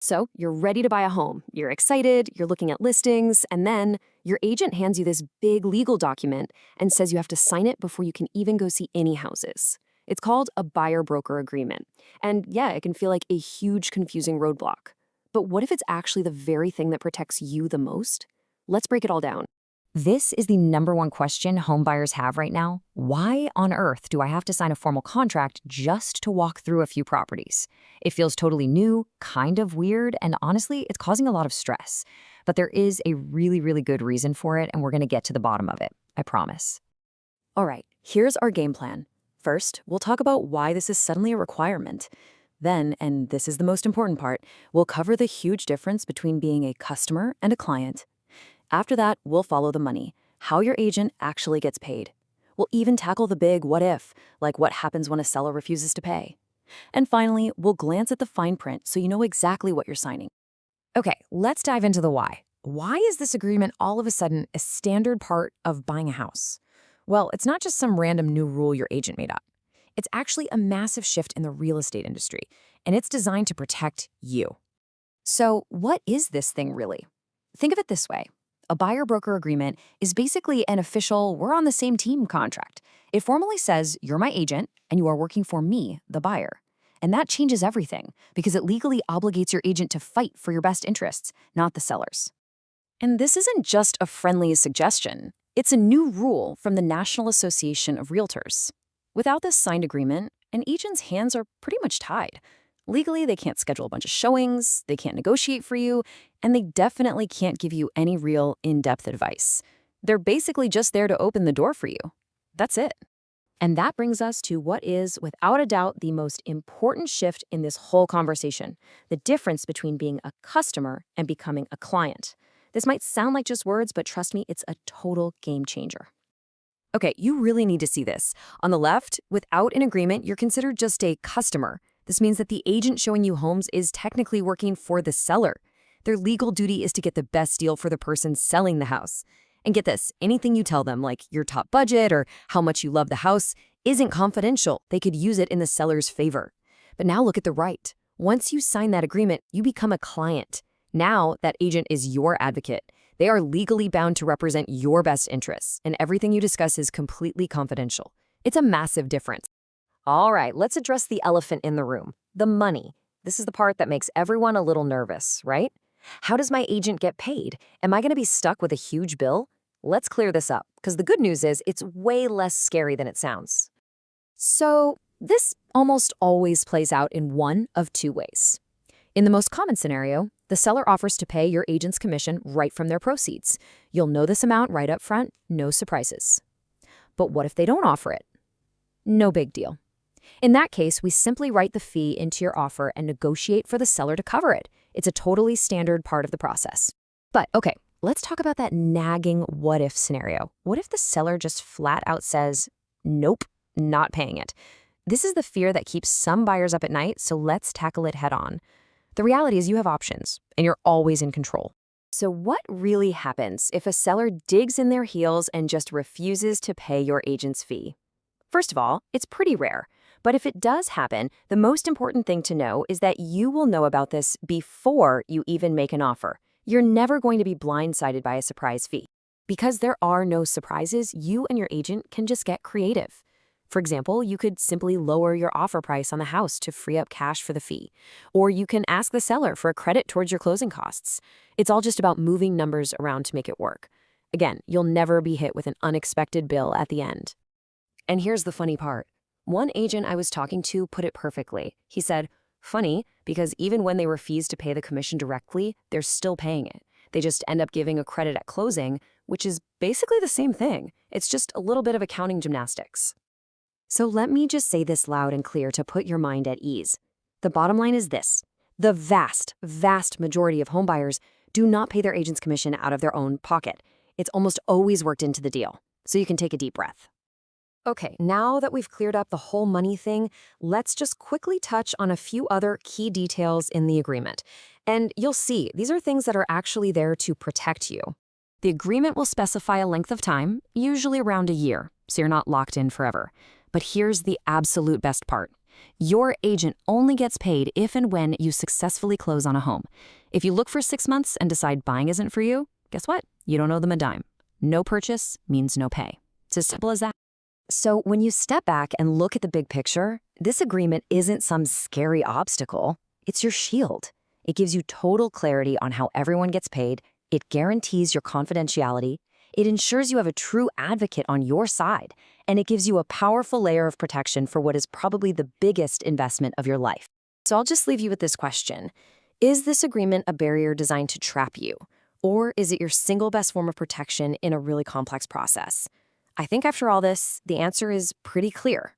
So you're ready to buy a home. You're excited, you're looking at listings, and then your agent hands you this big legal document and says you have to sign it before you can even go see any houses. It's called a buyer broker agreement. And yeah, it can feel like a huge, confusing roadblock. But what if it's actually the very thing that protects you the most? Let's break it all down. This is the number one question home buyers have right now. Why on earth do I have to sign a formal contract just to walk through a few properties? It feels totally new, kind of weird, and honestly, it's causing a lot of stress. But there is a really, really good reason for it, and we're going to get to the bottom of it. I promise. All right, here's our game plan. First, we'll talk about why this is suddenly a requirement. Then, and this is the most important part, we'll cover the huge difference between being a customer and a client. After that, we'll follow the money, how your agent actually gets paid. We'll even tackle the big what if, like what happens when a seller refuses to pay. And finally, we'll glance at the fine print so you know exactly what you're signing. Okay, let's dive into the why. Why is this agreement all of a sudden a standard part of buying a house? Well, it's not just some random new rule your agent made up. It's actually a massive shift in the real estate industry, and it's designed to protect you. So, what is this thing really? Think of it this way. A buyer-broker agreement is basically an official we're on the same team contract. It formally says you're my agent and you are working for me, the buyer. And that changes everything because it legally obligates your agent to fight for your best interests, not the seller's. And this isn't just a friendly suggestion. It's a new rule from the National Association of Realtors. Without this signed agreement, an agent's hands are pretty much tied. Legally, they can't schedule a bunch of showings, they can't negotiate for you, and they definitely can't give you any real in-depth advice. They're basically just there to open the door for you. That's it. And that brings us to what is, without a doubt, the most important shift in this whole conversation, the difference between being a customer and becoming a client. This might sound like just words, but trust me, it's a total game changer. Okay, you really need to see this. On the left, without an agreement, you're considered just a customer. This means that the agent showing you homes is technically working for the seller. Their legal duty is to get the best deal for the person selling the house. And get this, anything you tell them, like your top budget or how much you love the house, isn't confidential. They could use it in the seller's favor. But now look at the right. Once you sign that agreement, you become a client. Now that agent is your advocate. They are legally bound to represent your best interests, and everything you discuss is completely confidential. It's a massive difference. All right, let's address the elephant in the room, the money. This is the part that makes everyone a little nervous, right? How does my agent get paid? Am I going to be stuck with a huge bill? Let's clear this up, because the good news is it's way less scary than it sounds. So, this almost always plays out in one of two ways. In the most common scenario, the seller offers to pay your agent's commission right from their proceeds. You'll know this amount right up front, no surprises. But what if they don't offer it? No big deal. In that case, we simply write the fee into your offer and negotiate for the seller to cover it. It's a totally standard part of the process. But okay, let's talk about that nagging what-if scenario. What if the seller just flat out says, nope, not paying it? This is the fear that keeps some buyers up at night, so let's tackle it head on. The reality is you have options, and you're always in control. So what really happens if a seller digs in their heels and just refuses to pay your agent's fee? First of all, it's pretty rare. But if it does happen, the most important thing to know is that you will know about this before you even make an offer. You're never going to be blindsided by a surprise fee. Because there are no surprises, you and your agent can just get creative. For example, you could simply lower your offer price on the house to free up cash for the fee. Or you can ask the seller for a credit towards your closing costs. It's all just about moving numbers around to make it work. Again, you'll never be hit with an unexpected bill at the end. And here's the funny part. One agent I was talking to put it perfectly. He said, funny, because even when they refuse to pay the commission directly, they're still paying it. They just end up giving a credit at closing, which is basically the same thing. It's just a little bit of accounting gymnastics. So let me just say this loud and clear to put your mind at ease. The bottom line is this. The vast, vast majority of homebuyers do not pay their agent's commission out of their own pocket. It's almost always worked into the deal. So you can take a deep breath. Okay, now that we've cleared up the whole money thing, let's just quickly touch on a few other key details in the agreement. And you'll see, these are things that are actually there to protect you. The agreement will specify a length of time, usually around a year, so you're not locked in forever. But here's the absolute best part. Your agent only gets paid if and when you successfully close on a home. If you look for 6 months and decide buying isn't for you, guess what? You don't owe them a dime. No purchase means no pay. It's as simple as that. So when you step back and look at the big picture, this agreement isn't some scary obstacle. It's your shield. It gives you total clarity on how everyone gets paid. It guarantees your confidentiality. It ensures you have a true advocate on your side. And it gives you a powerful layer of protection for what is probably the biggest investment of your life. So I'll just leave you with this question. Is this agreement a barrier designed to trap you? Or is it your single best form of protection in a really complex process? I think after all this, the answer is pretty clear.